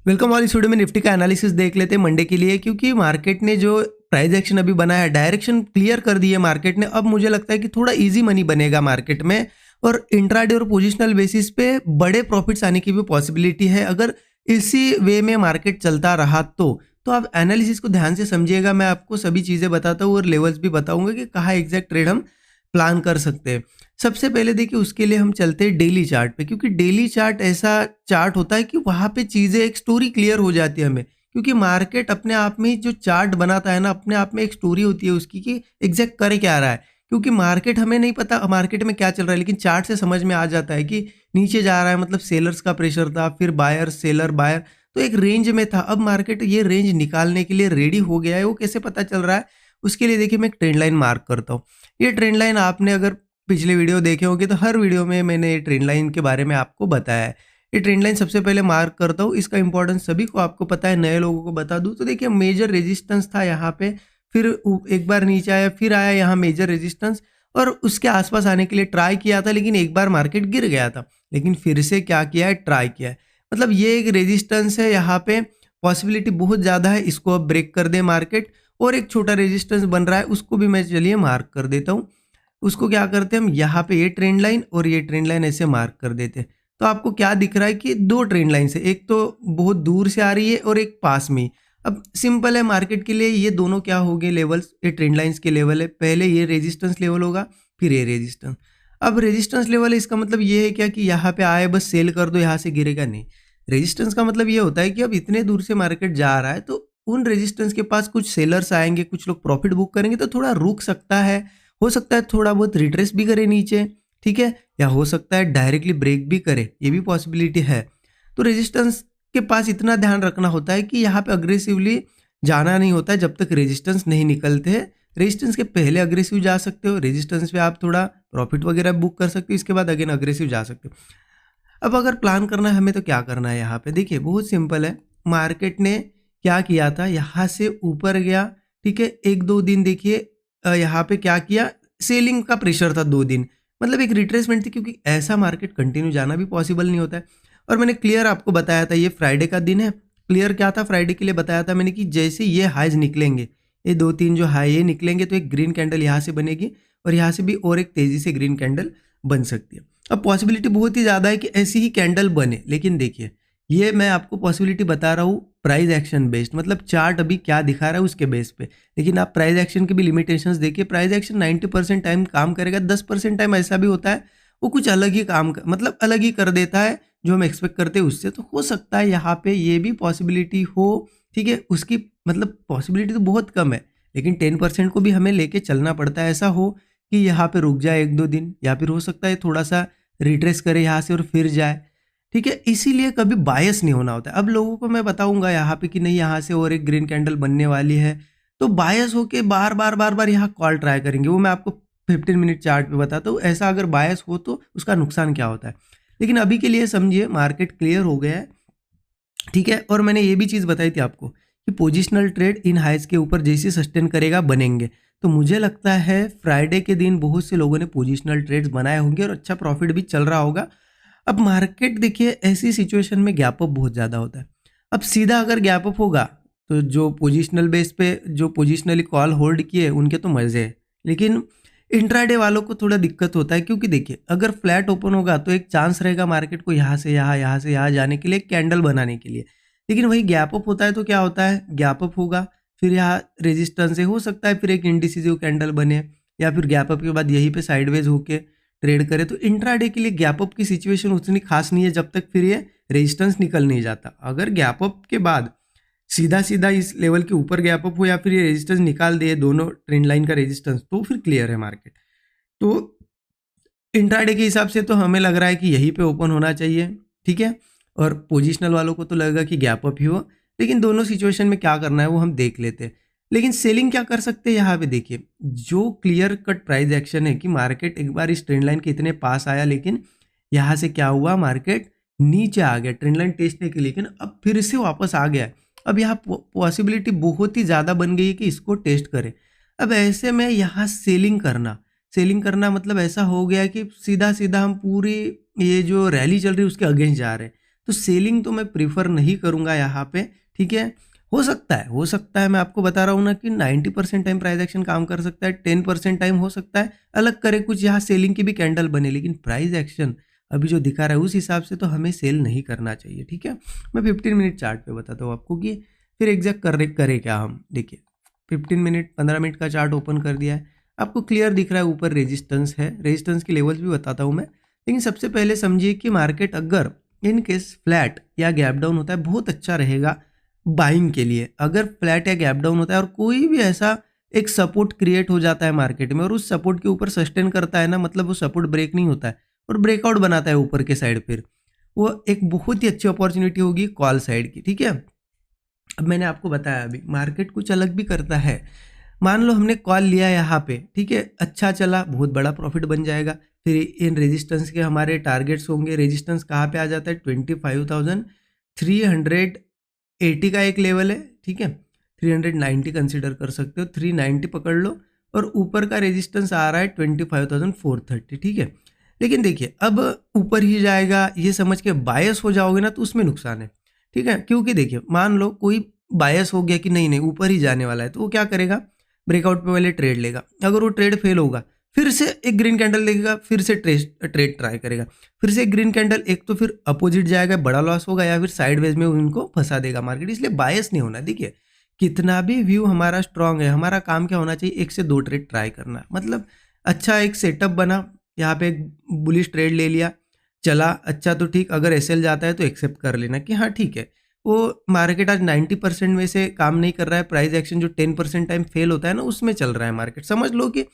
Welcome. और इस video में निफ्टी का एनालिसिस देख लेते हैं मंडे के लिए, क्योंकि मार्केट ने जो प्राइस एक्शन अभी बनाया है, डायरेक्शन क्लियर कर दी है मार्केट ने। अब मुझे लगता है कि थोड़ा इजी मनी बनेगा मार्केट में और इंट्राडे और पोजिशनल बेसिस पे बड़े प्रॉफिट्स आने की भी पॉसिबिलिटी है अगर इसी वे में मार्केट चलता रहा तो आप एनालिसिस को ध्यान से समझिएगा। मैं आपको सभी चीज़ें बताता हूँ और लेवल्स भी बताऊंगा कि कहाँ एग्जैक्ट ट्रेड हम प्लान कर सकते हैं। सबसे पहले देखिए, उसके लिए हम चलते हैं डेली चार्ट पे, क्योंकि डेली चार्ट ऐसा चार्ट होता है कि वहाँ पे चीज़ें एक स्टोरी क्लियर हो जाती है हमें। क्योंकि मार्केट अपने आप में जो चार्ट बनाता है ना, अपने आप में एक स्टोरी होती है उसकी कि एग्जैक्ट करे क्या रहा है। क्योंकि मार्केट हमें नहीं पता मार्केट में क्या चल रहा है, लेकिन चार्ट से समझ में आ जाता है कि नीचे जा रहा है, मतलब सेलर्स का प्रेशर था, फिर बायर सेलर बायर, तो एक रेंज में था। अब मार्केट ये रेंज निकालने के लिए रेडी हो गया है। वो कैसे पता चल रहा है, उसके लिए देखिए मैं एक ट्रेंड लाइन मार्क करता हूँ। ये ट्रेंड लाइन आपने अगर पिछले वीडियो देखे होंगे तो हर वीडियो में मैंने ये ट्रेंड लाइन के बारे में आपको बताया है। ये ट्रेंड लाइन सबसे पहले मार्क करता हूँ, इसका इंपॉर्टेंस सभी को आपको पता है, नए लोगों को बता दूँ तो देखिए मेजर रेजिस्टेंस था यहाँ पे, फिर एक बार नीचे आया, फिर आया यहाँ मेजर रेजिस्टेंस और उसके आसपास आने के लिए ट्राई किया था, लेकिन एक बार मार्केट गिर गया था। लेकिन फिर से क्या किया है, ट्राई किया है। मतलब ये एक रेजिस्टेंस है, यहाँ पे पॉसिबिलिटी बहुत ज़्यादा है इसको अब ब्रेक कर दे मार्केट। और एक छोटा रेजिस्टेंस बन रहा है, उसको भी मैं चलिए मार्क कर देता हूँ। उसको क्या करते हैं हम, यहाँ पे ये ट्रेंड लाइन और ये ट्रेंड लाइन ऐसे मार्क कर देते हैं। तो आपको क्या दिख रहा है कि दो ट्रेंड लाइन है, एक तो बहुत दूर से आ रही है और एक पास में ही। अब सिंपल है, मार्केट के लिए ये दोनों क्या हो गए लेवल्स, ये ट्रेंड लाइंस के लेवल है। पहले ये रेजिस्टेंस लेवल होगा, फिर ये रेजिस्टेंस। अब रेजिस्टेंस लेवल है, इसका मतलब ये है क्या कि यहाँ पे आए बस सेल कर दो, यहाँ से गिरेगा नहीं। रेजिस्टेंस का मतलब ये होता है कि अब इतने दूर से मार्केट जा रहा है तो उन रेजिस्टेंस के पास कुछ सेलर्स आएंगे, कुछ लोग प्रॉफिट बुक करेंगे, तो थोड़ा रुक सकता है। हो सकता है थोड़ा बहुत रिट्रेस भी करे नीचे, ठीक है, या हो सकता है डायरेक्टली ब्रेक भी करे, ये भी पॉसिबिलिटी है। तो रेजिस्टेंस के पास इतना ध्यान रखना होता है कि यहाँ पे अग्रेसिवली जाना नहीं होता है जब तक रेजिस्टेंस नहीं निकलते हैं। रेजिस्टेंस के पहले अग्रेसिव जा सकते हो, रेजिस्टेंस पे आप थोड़ा प्रॉफिट वगैरह बुक कर सकते हो, इसके बाद अगेन अग्रेसिव जा सकते हो। अब अगर प्लान करना है हमें तो क्या करना है, यहाँ पे देखिए बहुत सिंपल है। मार्केट ने क्या किया था, यहाँ से ऊपर गया, ठीक है, एक दो दिन देखिए यहाँ पे क्या किया, सेलिंग का प्रेशर था 2 दिन, मतलब एक रिट्रेसमेंट थी, क्योंकि ऐसा मार्केट कंटिन्यू जाना भी पॉसिबल नहीं होता है। और मैंने क्लियर आपको बताया था, ये फ्राइडे का दिन है। क्लियर क्या था फ्राइडे के लिए बताया था मैंने कि जैसे ये हाइज निकलेंगे, ये 2-3 जो हाई ये निकलेंगे तो एक ग्रीन कैंडल यहाँ से बनेगी और यहाँ से भी और एक तेजी से ग्रीन कैंडल बन सकती है। अब पॉसिबिलिटी बहुत ही ज़्यादा है कि ऐसी ही कैंडल बने, लेकिन देखिए ये मैं आपको पॉसिबिलिटी बता रहा हूँ प्राइस एक्शन बेस्ड, मतलब चार्ट अभी क्या दिखा रहा है उसके बेस पे। लेकिन आप प्राइस एक्शन की भी लिमिटेशंस देखिए, प्राइस एक्शन 90% टाइम काम करेगा, 10% टाइम ऐसा भी होता है वो कुछ अलग ही काम मतलब अलग ही कर देता है जो हम एक्सपेक्ट करते हैं उससे। तो हो सकता है यहाँ पे ये भी पॉसिबिलिटी हो, ठीक है, उसकी मतलब पॉसिबिलिटी तो बहुत कम है, लेकिन 10% को भी हमें लेके चलना पड़ता है। ऐसा हो कि यहाँ पे रुक जाए 1-2 दिन, या फिर हो सकता है थोड़ा सा रिट्रेस करे यहाँ से और फिर जाए, ठीक है। इसीलिए कभी बायस नहीं होना होता है। अब लोगों को मैं बताऊंगा यहाँ पे कि नहीं यहाँ से और एक ग्रीन कैंडल बनने वाली है, तो बायस होके बार बार बार बार यहाँ कॉल ट्राई करेंगे, वो मैं आपको 15 मिनट चार्ट पे बताता हूँ। ऐसा अगर बायस हो तो उसका नुकसान क्या होता है। लेकिन अभी के लिए समझिए मार्केट क्लियर हो गया है, ठीक है। और मैंने ये भी चीज़ बताई थी आपको कि पोजिशनल ट्रेड इन हाइज के ऊपर जैसे सस्टेन करेगा बनेंगे। तो मुझे लगता है फ्राइडे के दिन बहुत से लोगों ने पोजिशनल ट्रेड्स बनाए होंगे और अच्छा प्रॉफिट भी चल रहा होगा। अब मार्केट देखिए ऐसी सिचुएशन में गैप अप बहुत ज़्यादा होता है। अब सीधा अगर गैप अप होगा तो जो पोजिशनल बेस पे जो पोजिशनली कॉल होल्ड किए उनके तो मज़े हैं, लेकिन इंट्राडे वालों को थोड़ा दिक्कत होता है। क्योंकि देखिए अगर फ्लैट ओपन होगा तो एक चांस रहेगा मार्केट को यहाँ से यहाँ से यहाँ जाने के लिए, कैंडल बनाने के लिए। लेकिन वही गैप अप होता है तो क्या होता है, गैप अप होगा फिर यहाँ रेजिस्टेंस से हो सकता है फिर एक इंडिसिजिव कैंडल बने, या फिर गैप अप के बाद यहीं पे साइडवेज होके ट्रेड करे। तो इंट्राडे के लिए गैप अप की सिचुएशन उतनी खास नहीं है जब तक फिर ये रेजिस्टेंस निकल नहीं जाता। अगर गैप अप के बाद सीधा सीधा इस लेवल के ऊपर गैप अप हो या फिर ये रेजिस्टेंस निकाल दे दोनों ट्रेंड लाइन का रेजिस्टेंस, तो फिर क्लियर है मार्केट। तो इंट्राडे के हिसाब से तो हमें लग रहा है कि यहीं पे ओपन होना चाहिए, ठीक है। और पोजिशनल वालों को तो लगेगा कि गैप अप ही हो। लेकिन दोनों सिचुएशन में क्या करना है वो हम देख लेते हैं। लेकिन सेलिंग क्या कर सकते हैं, यहाँ पे देखिए जो क्लियर कट प्राइस एक्शन है कि मार्केट एक बार इस ट्रेंड लाइन के इतने पास आया, लेकिन यहाँ से क्या हुआ, मार्केट नीचे आ गया ट्रेंड लाइन टेस्टने के लिए, लेकिन अब फिर से वापस आ गया। अब यहाँ पॉसिबिलिटी बहुत ही ज़्यादा बन गई है कि इसको टेस्ट करें। अब ऐसे में यहाँ सेलिंग करना मतलब ऐसा हो गया कि सीधा सीधा हम पूरी ये जो रैली चल रही है उसके अगेंस्ट जा रहे हैं। तो सेलिंग तो मैं प्रीफर नहीं करूंगा यहाँ पे, ठीक है। हो सकता है मैं आपको बता रहा हूँ ना कि 90% टाइम प्राइस एक्शन काम कर सकता है, 10% टाइम हो सकता है अलग करे कुछ यहाँ सेलिंग की भी कैंडल बने, लेकिन प्राइस एक्शन अभी जो दिखा रहा है उस हिसाब से तो हमें सेल नहीं करना चाहिए, ठीक है। मैं 15 मिनट चार्ट पे बताता हूँ आपको कि फिर एग्जैक्ट करे क्या हम। देखिए 15 मिनट का चार्ट ओपन कर दिया है, आपको क्लियर दिख रहा है ऊपर रेजिस्टेंस है, रेजिस्टेंस की लेवल्स भी बताता हूँ मैं। लेकिन सबसे पहले समझिए कि मार्केट अगर इन केस फ्लैट या गैप डाउन होता है बहुत अच्छा रहेगा बाइंग के लिए। अगर फ्लैट या गैप डाउन होता है और कोई भी ऐसा एक सपोर्ट क्रिएट हो जाता है मार्केट में और उस सपोर्ट के ऊपर सस्टेन करता है ना, मतलब वो सपोर्ट ब्रेक नहीं होता है और ब्रेकआउट बनाता है ऊपर के साइड, फिर वो एक बहुत ही अच्छी अपॉर्चुनिटी होगी कॉल साइड की, ठीक है। अब मैंने आपको बताया अभी मार्केट कुछ अलग भी करता है। मान लो हमने कॉल लिया यहाँ पे, ठीक है, अच्छा चला, बहुत बड़ा प्रॉफिट बन जाएगा। फिर इन रेजिस्टेंस के हमारे टारगेट्स होंगे। रेजिस्टेंस कहाँ पे आ जाता है, 25,380 का एक लेवल है, ठीक है। 390 कंसिडर कर सकते हो, 390 पकड़ लो और ऊपर का रेजिस्टेंस आ रहा है 25,430, ठीक है। लेकिन देखिए अब ऊपर ही जाएगा ये समझ के बायस हो जाओगे ना तो उसमें नुकसान है, ठीक है। क्योंकि देखिए मान लो कोई बायस हो गया कि नहीं नहीं ऊपर ही जाने वाला है, तो वो क्या करेगा, ब्रेकआउट पे वाले ट्रेड लेगा। अगर वो ट्रेड फेल होगा फिर से एक ग्रीन कैंडल लेगा, फिर से ट्रेड ट्राई करेगा, फिर से एक ग्रीन कैंडल, एक तो फिर अपोजिट जाएगा, बड़ा लॉस होगा, या फिर साइडवेज में उनको फंसा देगा मार्केट। इसलिए बायस नहीं होना। देखिए कितना भी व्यू हमारा स्ट्रांग है, हमारा काम क्या होना चाहिए, 1 से 2 ट्रेड ट्राई करना। मतलब अच्छा एक सेटअप बना, यहाँ पे एक बुलिश ट्रेड ले लिया, चला अच्छा तो ठीक, अगर एसएल जाता है तो एक्सेप्ट कर लेना कि हाँ ठीक है। वो मार्केट आज 90% में से काम नहीं कर रहा है, प्राइस एक्शन जो 10% टाइम फेल होता है ना उसमें चल रहा है मार्केट। समझ लो कि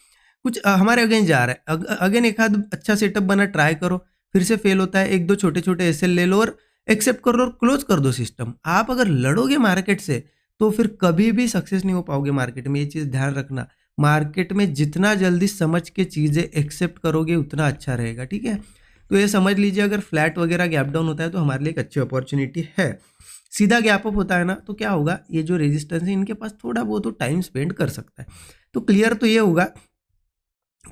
कुछ हमारे अगेंस्ट जा रहा है, अगेन एक आध अच्छा सेटअप बना, ट्राई करो, फिर से फेल होता है, 1-2 छोटे-छोटे एसएल ले लो और एक्सेप्ट कर लो और क्लोज कर दो सिस्टम। आप अगर लड़ोगे मार्केट से तो फिर कभी भी सक्सेस नहीं हो पाओगे मार्केट में, ये चीज़ ध्यान रखना। मार्केट में जितना जल्दी समझ के चीज़ें एक्सेप्ट करोगे उतना अच्छा रहेगा, ठीक है। तो ये समझ लीजिए अगर फ्लैट वगैरह गैप डाउन होता है तो हमारे लिए एक अच्छी अपॉर्चुनिटी है। सीधा गैप अप होता है ना तो क्या होगा, ये जो रेजिस्टेंस है इनके पास थोड़ा बहुत तो टाइम स्पेंड कर सकता है। तो क्लियर तो ये होगा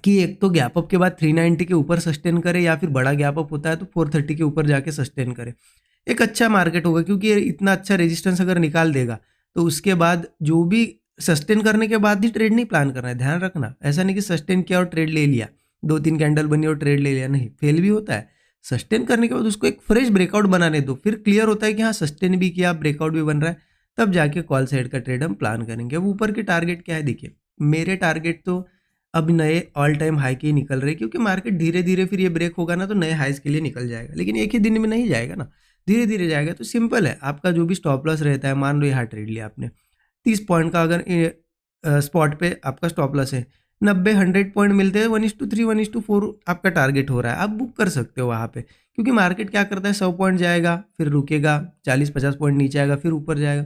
कि एक तो गैप अप के बाद 390 के ऊपर सस्टेन करे, या फिर बड़ा गैप अप होता है तो 430 के ऊपर जाके सस्टेन करे। एक अच्छा मार्केट होगा क्योंकि ये इतना अच्छा रेजिस्टेंस अगर निकाल देगा तो उसके बाद जो भी सस्टेन करने के बाद ही ट्रेड नहीं प्लान करना है, ध्यान रखना। ऐसा नहीं कि सस्टेन किया और ट्रेड ले लिया, 2-3 कैंडल बनी और ट्रेड ले लिया, नहीं, फेल भी होता है। सस्टेन करने के बाद उसको एक फ्रेश ब्रेकआउट बनाने दो, फिर क्लियर होता है कि हाँ सस्टेन भी किया, ब्रेकआउट भी बन रहा है, तब जाके कॉल साइड का ट्रेड हम प्लान करेंगे। अब ऊपर के टारगेट क्या है, देखिए मेरे टारगेट तो अब नए ऑल टाइम हाई के ही निकल रहे, क्योंकि मार्केट धीरे धीरे फिर ये ब्रेक होगा ना तो नए हाइज के लिए निकल जाएगा, लेकिन एक ही दिन में नहीं जाएगा ना, धीरे धीरे जाएगा। तो सिंपल है, आपका जो भी स्टॉप लॉस रहता है, मान लो यहाँ ट्रेड लिया आपने 30 पॉइंट का, अगर स्पॉट पे आपका स्टॉप लॉस है 90-100 पॉइंट मिलते हैं, 1:3 1:4 आपका टारगेट हो रहा है, आप बुक कर सकते हो वहाँ पे। क्योंकि मार्केट क्या करता है, 100 पॉइंट जाएगा फिर रुकेगा, 40-50 पॉइंट नीचे आएगा फिर ऊपर जाएगा,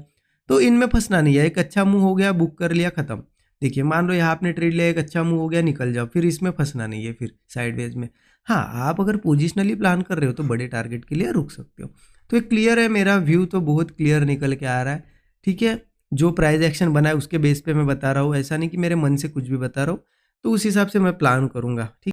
तो इनमें फंसना नहीं है। एक अच्छा मूव हो गया, बुक कर लिया, खत्म। देखिए मान लो यहाँ आपने ट्रेड लिया, एक अच्छा मूव हो गया, निकल जाओ, फिर इसमें फंसना नहीं है फिर साइडवेज में। हाँ आप अगर पोजिशनली प्लान कर रहे हो तो बड़े टारगेट के लिए रुक सकते हो। तो एक क्लियर है, मेरा व्यू तो बहुत क्लियर निकल के आ रहा है, ठीक है। जो प्राइस एक्शन बना है उसके बेस पे मैं बता रहा हूँ, ऐसा नहीं कि मेरे मन से कुछ भी बता रहा हूँ, तो उस हिसाब से मैं प्लान करूँगा, ठीक।